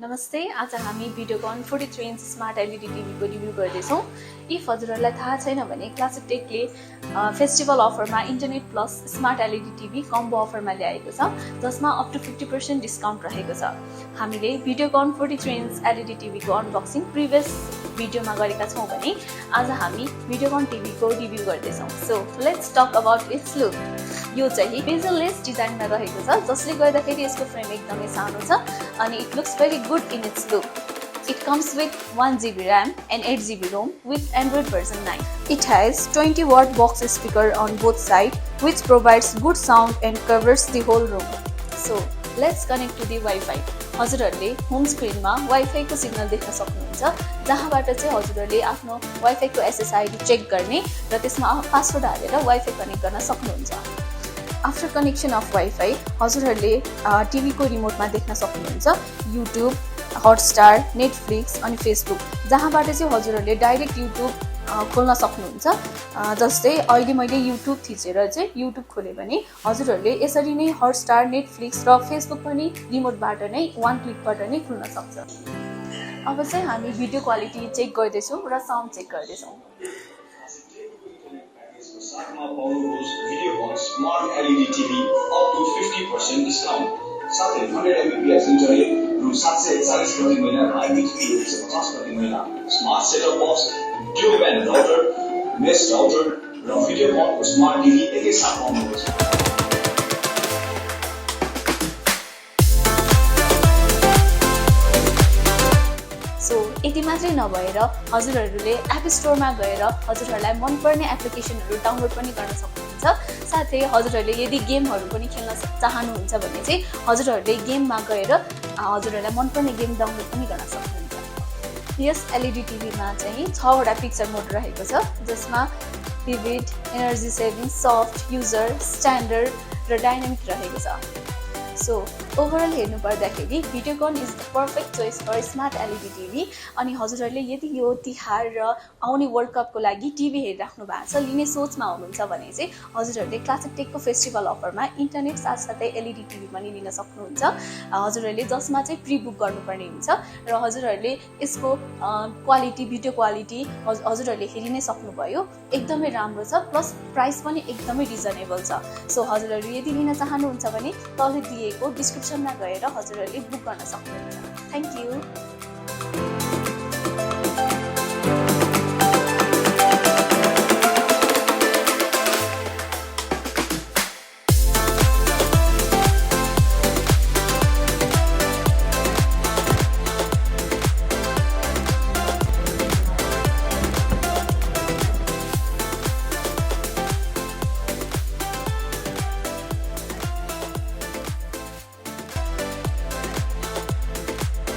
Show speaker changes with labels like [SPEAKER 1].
[SPEAKER 1] नमस्ते, आज हामी भिडियोकन 43 इन्च स्मार्ट एलईडी टिभी को रिभ्यू गर्दैछौं। इफ हजुरहरुलाई थाहा छैन भने क्लासिकटेकले फेस्टिभल अफरमा internet plus smart LED TV combo अफरमा ल्याएको छ, जसमा अप टु 50% डिस्काउन्ट रहेको छ। हामीले भिडियोकन 43 इन्च एलईडी टिभी को अनबक्सिङ प्रिभियस भिडियोमा गरेका छौं भने आज हामी भिडियोकन टिभी को रिभ्यू गर्दैछौं। So let's talk about its look. यो चाहिँ बेजल लेस डिजाइनमा रहेको छ, जसले गर्दाखेरि यसको फ्रेम एकदमै सानो छ अनि it looks very good in its look. It comes with 1GB RAM and 8GB ROM with Android version 9. It has 20-watt box speaker on both sides, which provides good sound and covers the whole room. So let's connect to the Wi-Fi. हजुरहरूले home स्क्रिनमा wifi को signal देख्न सक्नुहुन्छ, जहाँबाट चाहिँ हजुरहरूले आफ्नो wifi को SSID check गर्ने र त्यसमा पासवर्ड हालेर वाइफाई कनेक्ट गर्न सक्नुहुन्छ। आफ्टर कनेक्सन अफ वाइफाई हजुरहरूले टिभी को रिमोटमा देख्न सक्नुहुन्छ युट्युब, हटस्टार, नेटफ्लिक्स अनि फेसबुक, जहाँबाट चाहिँ हजुरहरूले डाइरेक्ट युट्युब खोल्न सक्नुहुन्छ। जस्तै अहिले मैले युट्युब थिचेर चाहिँ युट्युब खोले भने हजुरहरूले यसरी नै हटस्टार, नेटफ्लिक्स र फेसबुक पनि रिमोटबाट नै वान क्लिकबाट नै खुल्न सक्छ। अब चाहिँ हामी भिडियो क्वालिटी चेक गर्दैछौँ र साउन्ड चेक गर्दैछौँ।
[SPEAKER 2] Videocon Smart LED TV up to 50% discount. साथै 100 Mbps इन्टरनेट रु 740 प्रति महिना, IPTV 150 प्रति महिना, smart setup box, dual band router, mesh router र Videocon को स्मार्ट टिभी एकैसाथ पाउनुहुन्छ।
[SPEAKER 1] यति मात्रै नभएर हजुरहरूले एप स्टोरमा गएर हजुरहरूलाई मनपर्ने एप्लिकेसनहरू डाउनलोड पनि गर्न सक्नुहुन्छ। साथै हजुरहरूले यदि गेमहरू पनि खेल्न चाहनुहुन्छ भने चाहिँ हजुरहरूले गेममा गएर हजुरहरूलाई मनपर्ने गेम डाउनलोड पनि गर्न सक्नुहुन्छ। यस एलईडी टिभीमा चाहिँ 6 वटा पिक्चर मोड रहेको छ, जसमा विभिड, energy saving, soft, user, standard र डाइनामिक रहेको छ। सो ओभरअल हेर्नु पर्दाखेरि Videocon is the perfect choice for smart LED TV. अनि हजुरहरूले यदि यो तिहार र आउने वर्ल्ड कपको लागि टिभी हेरिराख्नु भएको छ, लिने सोचमा हुनुहुन्छ भने चाहिँ हजुरहरूले क्लासिकटेकको फेस्टिभल अफरमा इन्टरनेट साथसाथै एलईडी टिभी पनि लिन सक्नुहुन्छ। हजुरहरूले जसमा चाहिँ प्री बुक गर्नुपर्ने हुन्छ र हजुरहरूले यसको क्वालिटी, भिडियो क्वालिटी हजुरहरूले हेरि नै सक्नुभयो, एकदमै राम्रो छ, प्लस प्राइस पनि एकदमै रिजनेबल छ। सो हजुरहरू यदि लिन चाहनुहुन्छ भने तल दिएको डिस्क्रिप्सनमा गएर हजुरहरूले बुक गर्न सक्नुहुन्छ। Thank you.